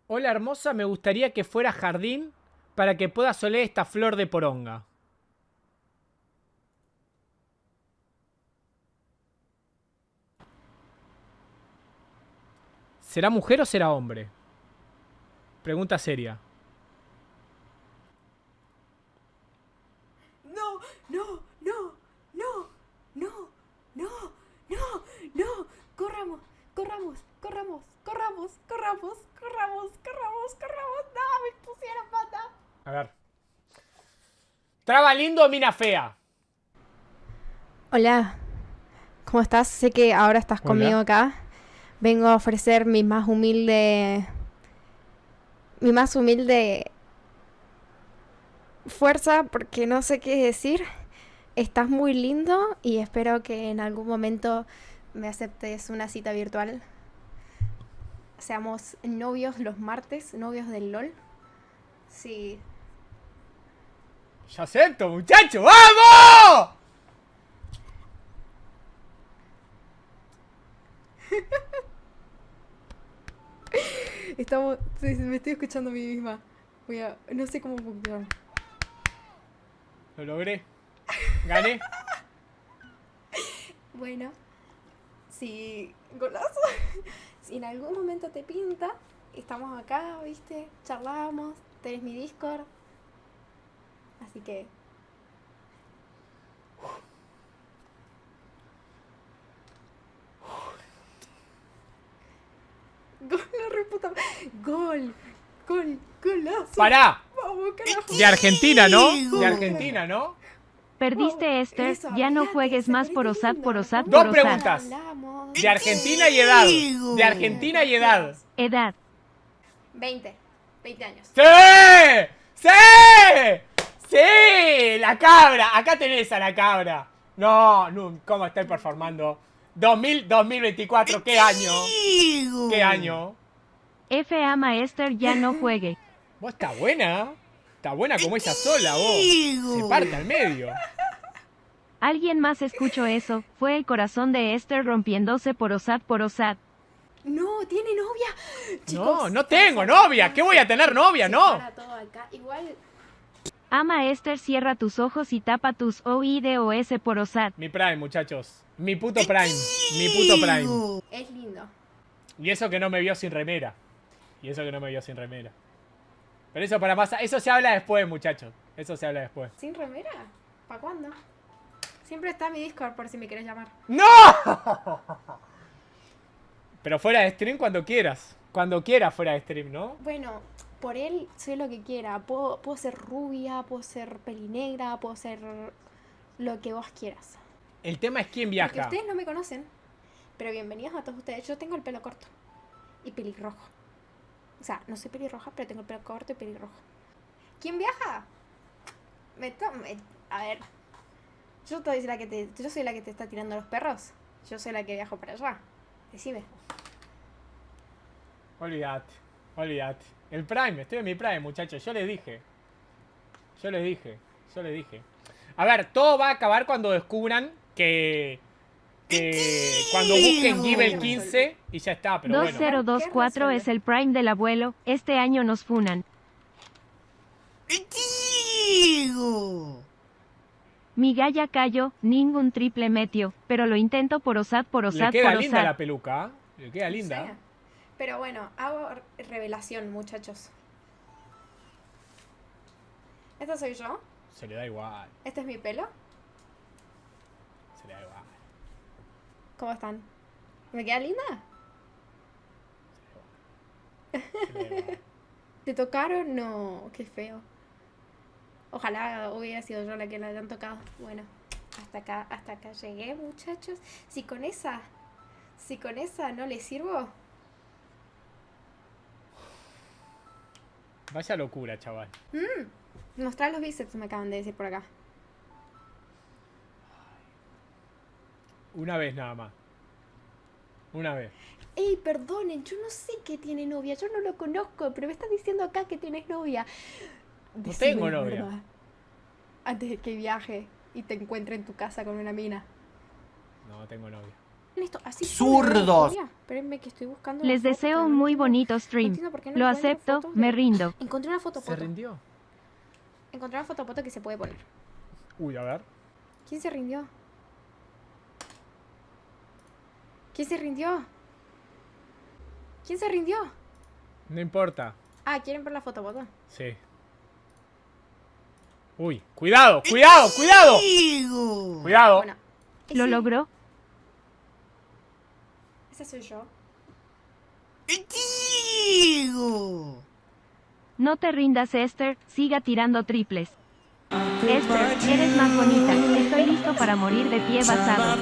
Hola hermosa, me gustaría que fuera jardín para que puedas oler esta flor de poronga. ¿Será mujer o será hombre? Pregunta seria. No, no, no, no, no, no, no, no. Corramos, corramos, corramos, corramos, corramos, corramos, corramos, corramos. No, me pusieron pata. A ver. ¿Traba lindo o mina fea? Hola, ¿cómo estás? Sé que ahora estás conmigo Hola. acá. Vengo a ofrecer mi más humilde fuerza porque no sé qué decir. Estás muy lindo y espero que en algún momento me aceptes una cita virtual. Seamos novios los martes, novios del LOL. Sí. ¡Ya acepto, muchacho! ¡Vamos! Estamos. Sí, me estoy escuchando a mí misma. No sé cómo funciona. Lo logré. Gané. Bueno, si. Golazo. Si en algún momento te pinta, estamos acá, ¿viste? Charlamos, tenés mi Discord. Así que. Gol, la reputa. Gol, gol, golazo. ¡Pará! Vamos, carajo. De Argentina, ¿no? De Vamos, Argentina, carajo. ¿no? Perdiste, Esther. Eso, Ya no hablate, juegues se más por perdiste OSAT, lindo. por OSAT, Dos por OSAT. preguntas. Hablamos. De Argentina y edad. De Argentina y edad. Edad. 20 años. ¡Sí! ¡Sí! ¡Sí! ¡La cabra! Acá tenés a la cabra. No, no, ¿cómo estoy performando? 2024, ¿qué año? ¿Qué año? F ama Esther, ya no juegue. Vos está buena. Está buena como ella sola, vos. Se parte al medio. Alguien más escuchó eso. Fue el corazón de Esther rompiéndose por OSAT, por OSAT. No, tiene novia. No, Chicos, no tengo novia. ¿Qué voy a tener novia? se No. para todo acá. Igual, Ama Esther, cierra tus ojos y tapa tus OIDOS por OSAT. Mi prime, muchachos. Mi puto prime. Mi puto prime. es lindo. Y eso que no me vio sin remera. Y eso que no me vio sin remera. Pero eso para pasar. Eso se habla después, muchachos. Eso se habla después. ¿Sin remera? ¿Para cuándo? Siempre está mi Discord por si me quieres llamar. ¡No! Pero fuera de stream cuando quieras. Cuando quieras fuera de stream, ¿no? Bueno, por él soy lo que quiera. Puedo ser rubia, puedo ser pelinegra, puedo ser lo que vos quieras. El tema es quién Porque viaja. ustedes no me conocen, pero bienvenidos a todos ustedes. Yo tengo el pelo corto y pelirrojo. O sea, no soy pelirroja, pero tengo el pelo corto y pelirrojo. ¿Quién viaja? A ver, yo soy la que te está tirando los perros. Yo soy la que viajo para allá. Decime. Olvídate. Olvídate. El prime. Estoy en mi prime, muchachos. Yo les dije. Yo les dije. Yo les dije. A ver, todo va a acabar cuando descubran que cuando busquen Givel 15 y ya está, pero bueno. 2024 es el prime del abuelo. Este año nos funan. Mi galla callo, ningún triple metió. Pero lo intento por OSAT, por Le OSAT, queda por linda la OSAT. peluca. Le queda linda. No sé. Pero bueno, hago revelación, muchachos. Esta soy yo. Se le da igual. Este es mi pelo. Se le da igual. ¿Cómo están? ¿Me queda linda? Se le da igual. ¿Te tocaron? No, qué feo. Ojalá hubiera sido yo la que la hayan tocado. Bueno, hasta acá llegué, muchachos. Si con esa no le sirvo, Vaya locura, chaval. mostrar los bíceps, me acaban de decir por acá. Una vez nada más. Una vez. Ey, perdonen, yo no sé que tiene novia, yo no lo conozco, pero me estás diciendo acá que tienes novia. No Decime tengo la novia. verdad. Antes de que viaje y te encuentre en tu casa con una mina. No tengo novia. Esto, así Zurdos. Espérenme que estoy buscando. Les la foto, deseo pero un no muy entiendo- bonito no stream. entiendo por qué no Lo encuentro acepto, fotos me de- rindo. Encontré una foto. ¿Se rindió? Encontré una foto que se puede poner. Uy, a ver. ¿Quién se rindió? ¿Quién se rindió? ¿Quién se rindió? No importa. Ah, ¿quieren ver la foto? Sí. Uy, cuidado, cuidado, cuidado. Digo. Cuidado. Bueno. ¿Lo ese- logró? Esa soy yo. Digo. No te rindas, Esther, siga tirando triples. Esther, eres más bonita. Estoy listo para morir de pie basado.